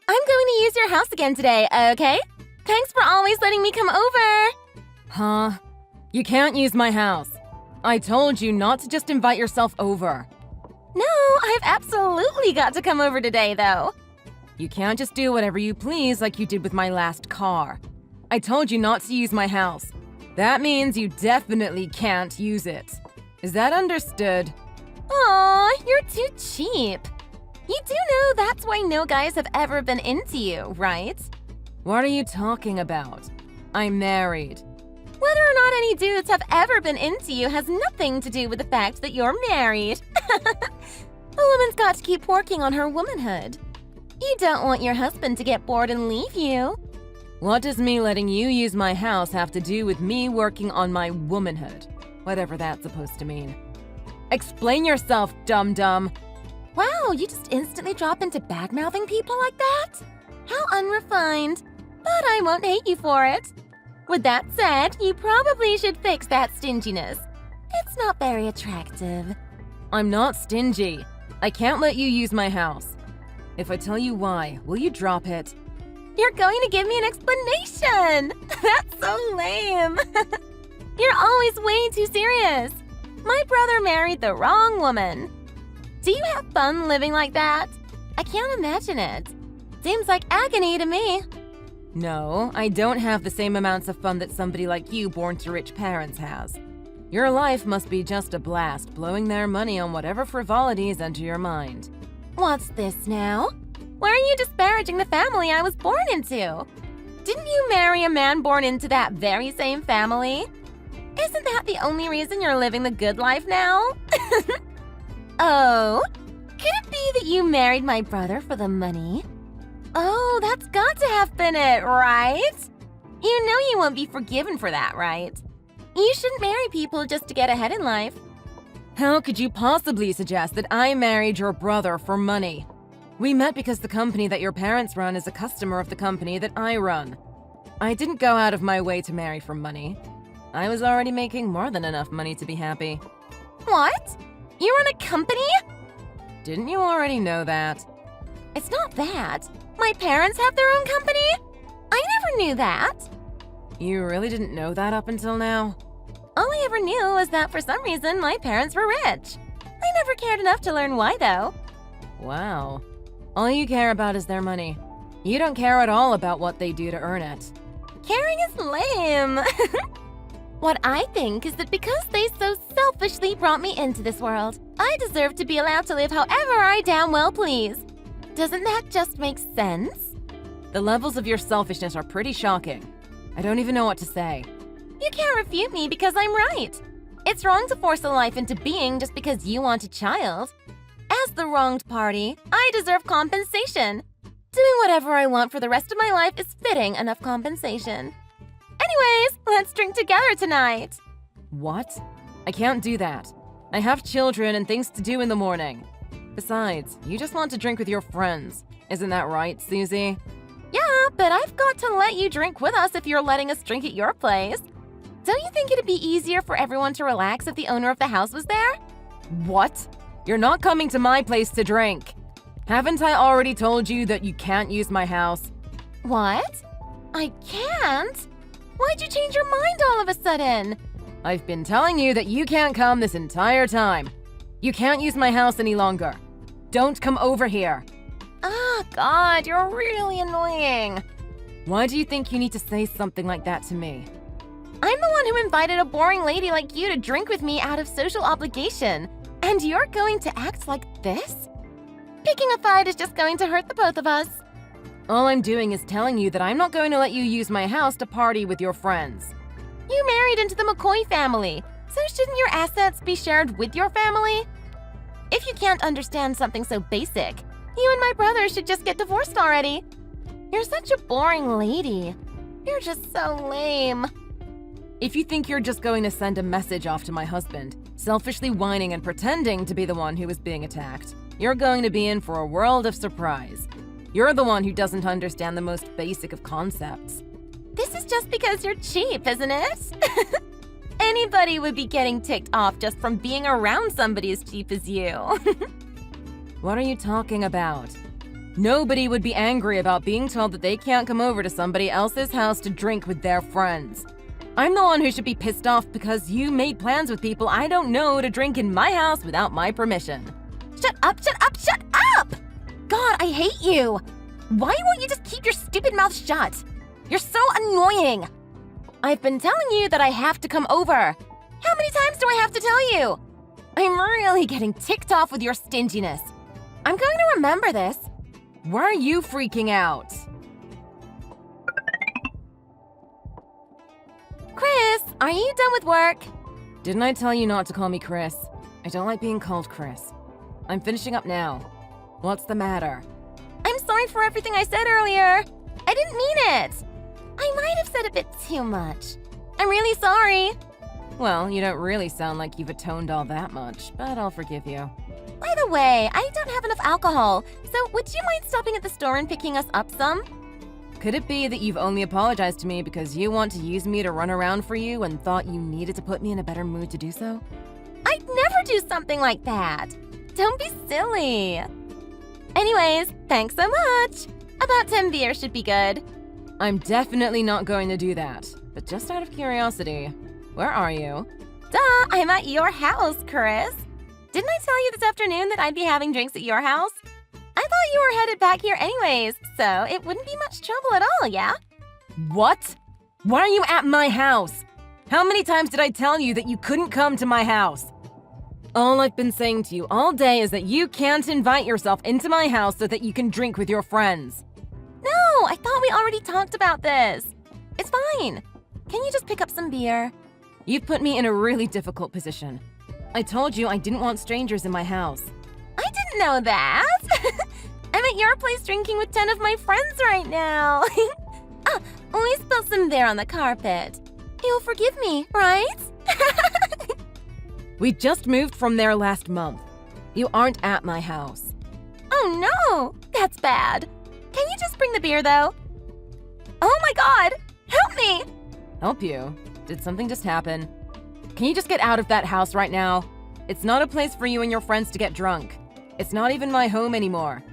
I'm going to use your house again today, okay? Thanks for always letting me come over. Huh? You can't use my house. I told you not to just invite yourself over. No, I've absolutely got to come over today, though. You can't just do whatever you please like you did with my last car. I told you not to use my house. That means you definitely can't use it. Is that understood? Aw, you're too cheap. You do know that's why no guys have ever been into you, right? What are you talking about? I'm married. Whether or not any dudes have ever been into you has nothing to do with the fact that you're married. A woman's got to keep working on her womanhood. You don't want your husband to get bored and leave you. What does me letting you use my house have to do with me working on my womanhood? Whatever that's supposed to mean. Explain yourself, dum-dum. Wow, you just instantly drop into bad-mouthing people like that? How unrefined. But I won't hate you for it. With that said, you probably should fix that stinginess. It's not very attractive. I'm not stingy. I can't let you use my house. If I tell you why, will you drop it? You're going to give me an explanation! That's so lame! You're always way too serious. My brother married the wrong woman. Do you have fun living like that? I can't imagine it. Seems like agony to me. No, I don't have the same amounts of fun that somebody like you born to rich parents has. Your life must be just a blast, blowing their money on whatever frivolities enter your mind. What's this now? Why are you disparaging the family I was born into? Didn't you marry a man born into that very same family? Isn't that the only reason you're living the good life now? Oh, could it be that you married my brother for the money? Oh, that's got to have been it, right? You know you won't be forgiven for that, right? You shouldn't marry people just to get ahead in life. How could you possibly suggest that I married your brother for money? We met because the company that your parents run is a customer of the company that I run. I didn't go out of my way to marry for money. I was already making more than enough money to be happy. What? You run a company? Didn't you already know that? It's not that. My parents have their own company? I never knew that. You really didn't know that up until now? All I ever knew was that for some reason my parents were rich. I never cared enough to learn why, though. Wow. All you care about is their money. You don't care at all about what they do to earn it. Caring is lame. What I think is that because they so selfishly brought me into this world, I deserve to be allowed to live however I damn well please. Doesn't that just make sense? The levels of your selfishness are pretty shocking. I don't even know what to say. You can't refute me because I'm right. It's wrong to force a life into being just because you want a child. As the wronged party, I deserve compensation. Doing whatever I want for the rest of my life is fitting enough compensation. Anyways, let's drink together tonight. What? I can't do that. I have children and things to do in the morning. Besides, you just want to drink with your friends. Isn't that right, Susie? Yeah, but I've got to let you drink with us if you're letting us drink at your place. Don't you think it'd be easier for everyone to relax if the owner of the house was there? What? You're not coming to my place to drink. Haven't I already told you that you can't use my house? What? I can't? Why'd you change your mind all of a sudden? I've been telling you that you can't come this entire time. You can't use my house any longer. Don't come over here. Ah, God, you're really annoying. Why do you think you need to say something like that to me? I'm the one who invited a boring lady like you to drink with me out of social obligation. And you're going to act like this? Picking a fight is just going to hurt the both of us. All I'm doing is telling you that I'm not going to let you use my house to party with your friends. You married into the McCoy family, so shouldn't your assets be shared with your family? If you can't understand something so basic, you and my brother should just get divorced already. You're such a boring lady. You're just so lame. If you think you're just going to send a message off to my husband, selfishly whining and pretending to be the one who is being attacked, you're going to be in for a world of surprise. You're the one who doesn't understand the most basic of concepts. This is just because you're cheap, isn't it? Anybody would be getting ticked off just from being around somebody as cheap as you. What are you talking about? Nobody would be angry about being told that they can't come over to somebody else's house to drink with their friends. I'm the one who should be pissed off because you made plans with people I don't know to drink in my house without my permission. Shut up, shut up, shut up! God, I hate you! Why won't you just keep your stupid mouth shut? You're so annoying! I've been telling you that I have to come over. How many times do I have to tell you? I'm really getting ticked off with your stinginess. I'm going to remember this. Why are you freaking out? Chris, are you done with work? Didn't I tell you not to call me Chris? I don't like being called Chris. I'm finishing up now. What's the matter? I'm sorry for everything I said earlier. I didn't mean it. I might have said a bit too much. I'm really sorry. Well, you don't really sound like you've atoned all that much, but I'll forgive you. By the way, I don't have enough alcohol, so would you mind stopping at the store and picking us up some? Could it be that you've only apologized to me because you want to use me to run around for you and thought you needed to put me in a better mood to do so? I'd never do something like that. Don't be silly. Anyways, thanks so much. About 10 beers should be good. I'm definitely not going to do that. But just out of curiosity, where are you? Duh, I'm at your house, Chris. Didn't I tell you this afternoon that I'd be having drinks at your house? I thought you were headed back here anyways, so it wouldn't be much trouble at all, yeah? What? Why are you at my house? How many times did I tell you that you couldn't come to my house? All I've been saying to you all day is that you can't invite yourself into my house so that you can drink with your friends. No, I thought we already talked about this. It's fine. Can you just pick up some beer? You've put me in a really difficult position. I told you I didn't want strangers in my house. I didn't know that. I'm at your place drinking with 10 of my friends right now. We spilled some beer on the carpet. You'll forgive me, right? We just moved from there last month. You aren't at my house. Oh no, that's bad. Can you just bring the beer though? Oh my god, help me! Help you? Did something just happen? Can you just get out of that house right now? It's not a place for you and your friends to get drunk. It's not even my home anymore.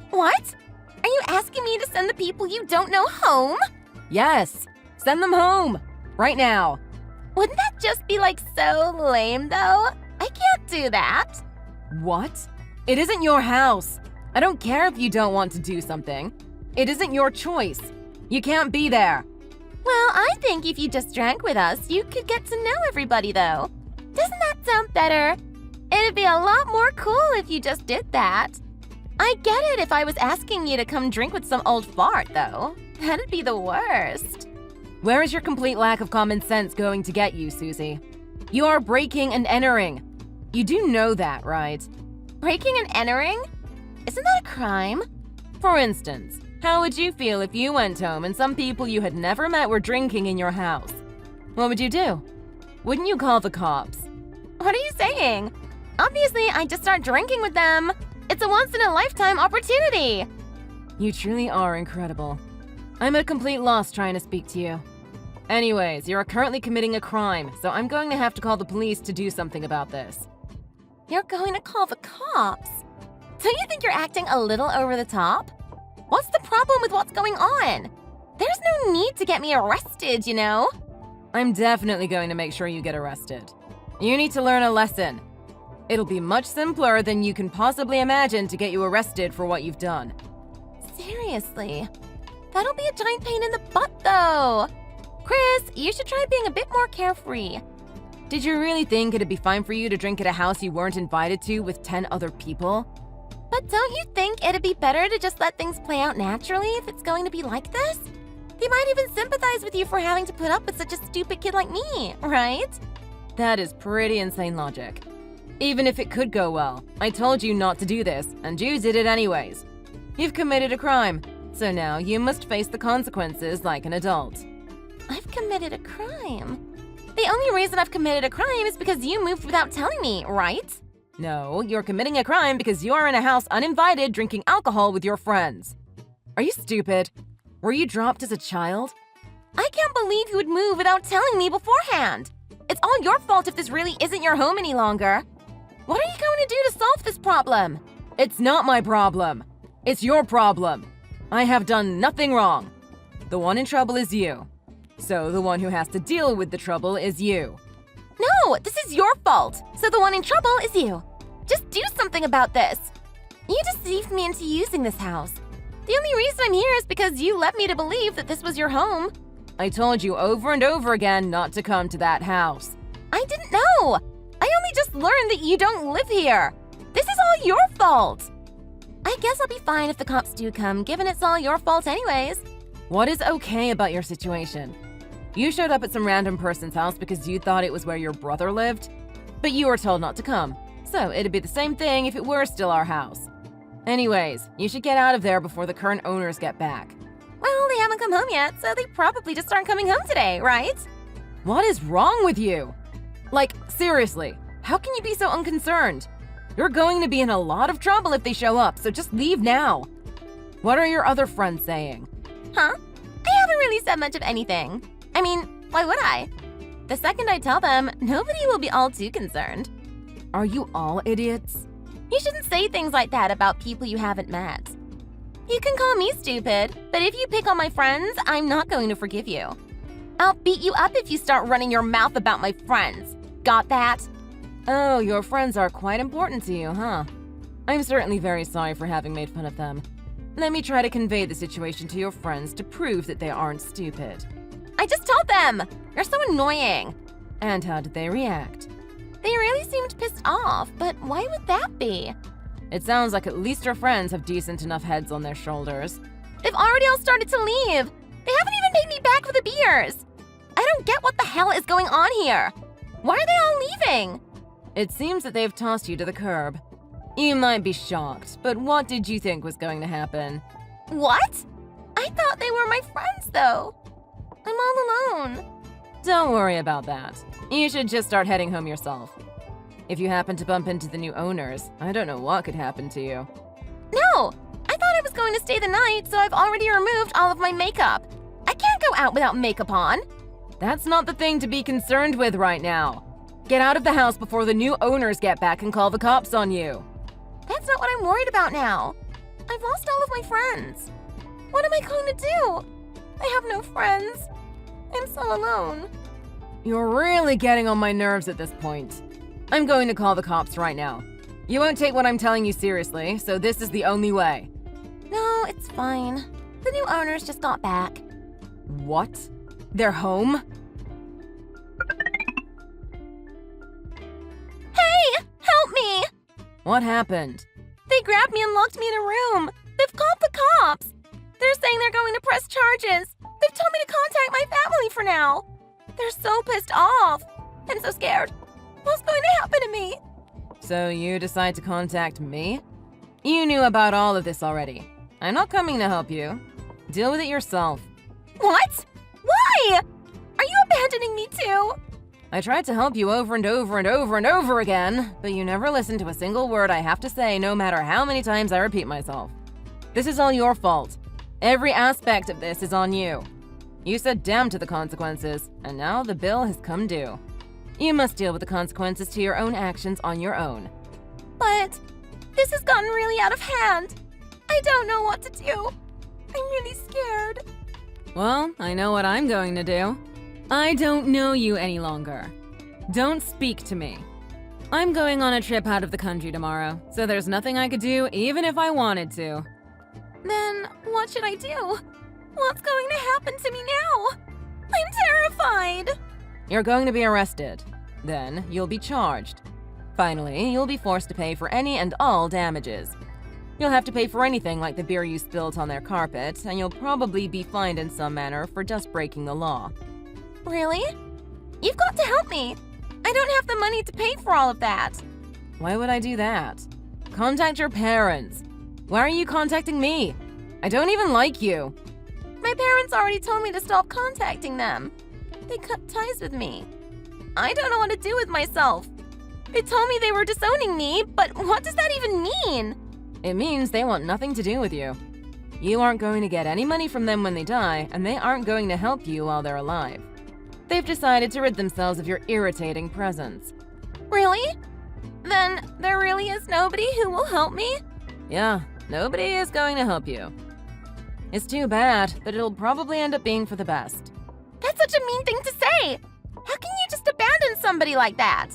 What? Are you asking me to send the people you don't know home? Yes, send them home, right now. Wouldn't that just be like so lame though? I can't do that. What? It isn't your house. I don't care if you don't want to do something. It isn't your choice. You can't be there. Well, I think if you just drank with us, you could get to know everybody though. Doesn't that sound better? It'd be a lot more cool if you just did that. I get it if I was asking you to come drink with some old fart though. That'd be the worst. Where is your complete lack of common sense going to get you, Susie? You are breaking and entering. You do know that, right? Breaking and entering? Isn't that a crime? For instance, how would you feel if you went home and some people you had never met were drinking in your house? What would you do? Wouldn't you call the cops? What are you saying? Obviously, I'd just start drinking with them. It's a once-in-a-lifetime opportunity. You truly are incredible. I'm at a complete loss trying to speak to you. Anyways, you are currently committing a crime, so I'm going to have to call the police to do something about this. You're going to call the cops? Don't you think you're acting a little over the top? What's the problem with what's going on? There's no need to get me arrested, you know? I'm definitely going to make sure you get arrested. You need to learn a lesson. It'll be much simpler than you can possibly imagine to get you arrested for what you've done. Seriously? That'll be a giant pain in the butt, though. Chris, you should try being a bit more carefree. Did you really think it'd be fine for you to drink at a house you weren't invited to with 10 other people? But don't you think it'd be better to just let things play out naturally if it's going to be like this? They might even sympathize with you for having to put up with such a stupid kid like me, right? That is pretty insane logic. Even if it could go well, I told you not to do this, and you did it anyways. You've committed a crime, so now you must face the consequences like an adult. I've committed a crime. The only reason I've committed a crime is because you moved without telling me, right? No, you're committing a crime because you are in a house uninvited drinking alcohol with your friends. Are you stupid? Were you dropped as a child? I can't believe you would move without telling me beforehand. It's all your fault if this really isn't your home any longer. What are you going to do to solve this problem? It's not my problem. It's your problem. I have done nothing wrong. The one in trouble is you. So the one who has to deal with the trouble is you. No, this is your fault. So the one in trouble is you. Just do something about this. You deceived me into using this house. The only reason I'm here is because you led me to believe that this was your home. I told you over and over again not to come to that house. I didn't know. I only just learned that you don't live here. This is all your fault. I guess I'll be fine if the cops do come, given it's all your fault anyways. What is okay about your situation? You showed up at some random person's house because you thought it was where your brother lived, but you were told not to come. So it'd be the same thing if it were still our house. Anyways, you should get out of there before the current owners get back. Well, they haven't come home yet, so they probably just aren't coming home today, right? What is wrong with you? Like, seriously, how can you be so unconcerned? You're going to be in a lot of trouble if they show up, so just leave now. What are your other friends saying? Huh? I haven't really said much of anything. I mean, why would I? The second I tell them, nobody will be all too concerned. Are you all idiots? You shouldn't say things like that about people you haven't met. You can call me stupid, but if you pick on my friends, I'm not going to forgive you. I'll beat you up if you start running your mouth about my friends. Got that? Oh, your friends are quite important to you, huh? I'm certainly very sorry for having made fun of them. Let me try to convey the situation to your friends to prove that they aren't stupid. I just told them! You're so annoying. And how did they react? They really seemed pissed off, but why would that be? It sounds like at least your friends have decent enough heads on their shoulders. They've already all started to leave. They haven't even paid me back for the beers. I don't get what the hell is going on here. Why are they all leaving? It seems that they've tossed you to the curb. You might be shocked, but what did you think was going to happen? What? I thought they were my friends, though. I'm all alone. Don't worry about that. You should just start heading home yourself. If you happen to bump into the new owners, I don't know what could happen to you. No! I thought I was going to stay the night, so I've already removed all of my makeup. I can't go out without makeup on. That's not the thing to be concerned with right now. Get out of the house before the new owners get back and call the cops on you. That's not what I'm worried about now. I've lost all of my friends. What am I going to do? I have no friends. I'm so alone. You're really getting on my nerves at this point. I'm going to call the cops right now. You won't take what I'm telling you seriously, so this is the only way. No, it's fine. The new owners just got back. What? They're home? Hey! Help me! What happened? They grabbed me and locked me in a room. They've called the cops. They're saying they're going to press charges. They've told me to contact my family for now. They're so pissed off. I'm so scared. What's going to happen to me? So you decide to contact me? You knew about all of this already. I'm not coming to help you. Deal with it yourself. What? Why? Are you abandoning me too? I tried to help you over and over and over and over again, but you never listened to a single word I have to say, no matter how many times I repeat myself. This is all your fault. Every aspect of this is on you. You said damn to the consequences, and now the bill has come due. You must deal with the consequences to your own actions on your own. But this has gotten really out of hand. I don't know what to do. I'm really scared. Well, I know what I'm going to do. I don't know you any longer. Don't speak to me. I'm going on a trip out of the country tomorrow, so there's nothing I could do even if I wanted to. Then what should I do? What's going to happen to me now? I'm terrified. You're going to be arrested. Then you'll be charged. Finally, you'll be forced to pay for any and all damages. You'll have to pay for anything like the beer you spilled on their carpet, and you'll probably be fined in some manner for just breaking the law. Really? You've got to help me. I don't have the money to pay for all of that. Why would I do that? Contact your parents. Why are you contacting me? I don't even like you. My parents already told me to stop contacting them. They cut ties with me. I don't know what to do with myself. They told me they were disowning me, but what does that even mean? It means they want nothing to do with you. You aren't going to get any money from them when they die, and they aren't going to help you while they're alive. They've decided to rid themselves of your irritating presence. Really? Then there really is nobody who will help me? Yeah, Nobody is going to help you. It's too bad, but it'll probably end up being for the best. That's such a mean thing to say! How can you just abandon somebody like that?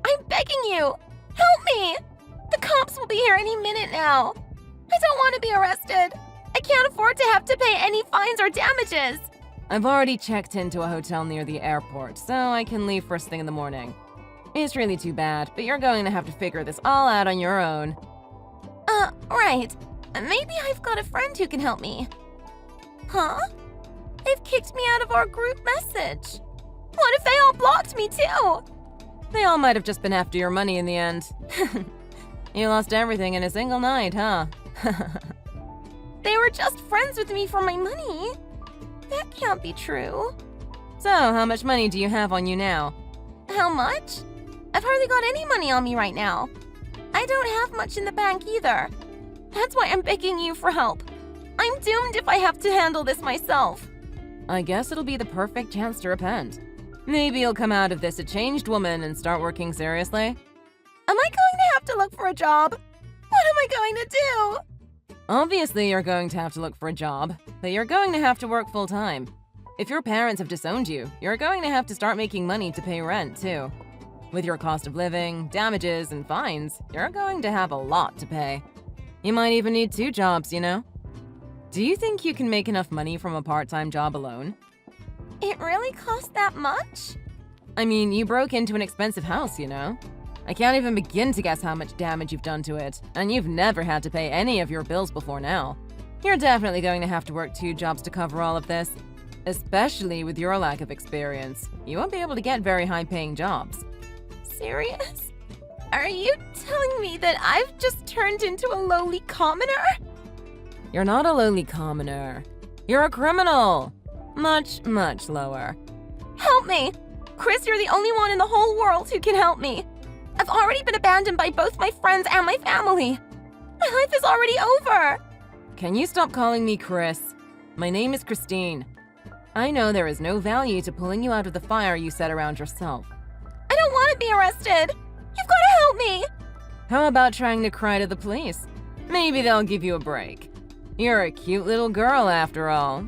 I'm begging you! Help me! The cops will be here any minute now. I don't want to be arrested. I can't afford to have to pay any fines or damages. I've already checked into a hotel near the airport, so I can leave first thing in the morning. It's really too bad, but you're going to have to figure this all out on your own. Right. Maybe I've got a friend who can help me. Huh? They've kicked me out of our group message. What if they all blocked me too? They all might have just been after your money in the end. You lost everything in a single night, huh? They were just friends with me for my money. That can't be true. So, how much money do you have on you now? How much? I've hardly got any money on me right now. I don't have much in the bank either. That's why I'm begging you for help. I'm doomed if I have to handle this myself. I guess it'll be the perfect chance to repent. Maybe you'll come out of this a changed woman and start working seriously. Am I going to have to look for a job? What am I going to do? Obviously, you're going to have to look for a job, but you're going to have to work full-time. If your parents have disowned you, you're going to have to start making money to pay rent, too. With your cost of living, damages, and fines, you're going to have a lot to pay. You might even need 2 jobs, you know? Do you think you can make enough money from a part-time job alone? It really cost that much? I mean, you broke into an expensive house, you know? I can't even begin to guess how much damage you've done to it, and you've never had to pay any of your bills before now. You're definitely going to have to work 2 jobs to cover all of this. Especially with your lack of experience. You won't be able to get very high-paying jobs. Serious? Are you telling me that I've just turned into a lowly commoner? You're not a lowly commoner. You're a criminal. Much, much lower. Help me! Chris, you're the only one in the whole world who can help me. I've already been abandoned by both my friends and my family. My life is already over. Can you stop calling me Chris? My name is Christine. I know there is no value to pulling you out of the fire you set around yourself. I don't want to be arrested. You've got to help me. How about trying to cry to the police? Maybe they'll give you a break. You're a cute little girl after all.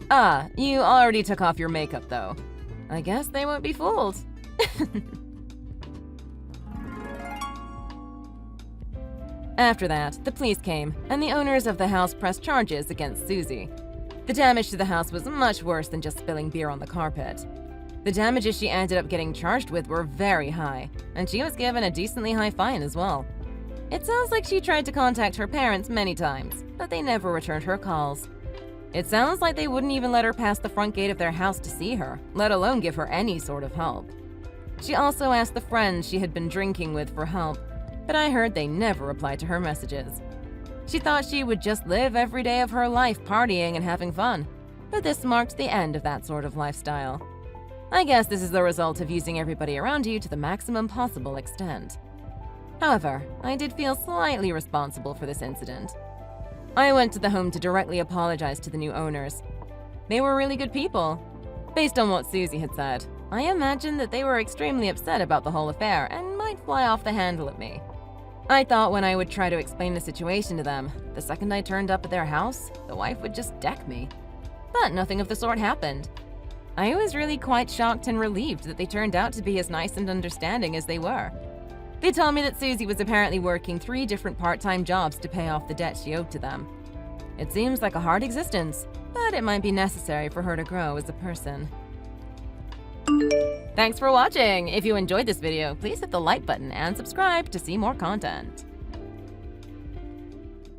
Ah, you already took off your makeup though. I guess they won't be fooled. After that, the police came, and the owners of the house pressed charges against Susie. The damage to the house was much worse than just spilling beer on the carpet. The damages she ended up getting charged with were very high, and she was given a decently high fine as well. It sounds like she tried to contact her parents many times, but they never returned her calls. It sounds like they wouldn't even let her pass the front gate of their house to see her, let alone give her any sort of help. She also asked the friends she had been drinking with for help, but I heard they never replied to her messages. She thought she would just live every day of her life partying and having fun, but this marked the end of that sort of lifestyle. I guess this is the result of using everybody around you to the maximum possible extent. However, I did feel slightly responsible for this incident. I went to the home to directly apologize to the new owners. They were really good people. Based on what Susie had said, I imagine that they were extremely upset about the whole affair and might fly off the handle at me. I thought when I would try to explain the situation to them, the second I turned up at their house, the wife would just deck me. But nothing of the sort happened. I was really quite shocked and relieved that they turned out to be as nice and understanding as they were. They told me that Susie was apparently working 3 different part-time jobs to pay off the debt she owed to them. It seems like a hard existence, but it might be necessary for her to grow as a person. Thanks for watching! If you enjoyed this video, please hit the like button and subscribe to see more content.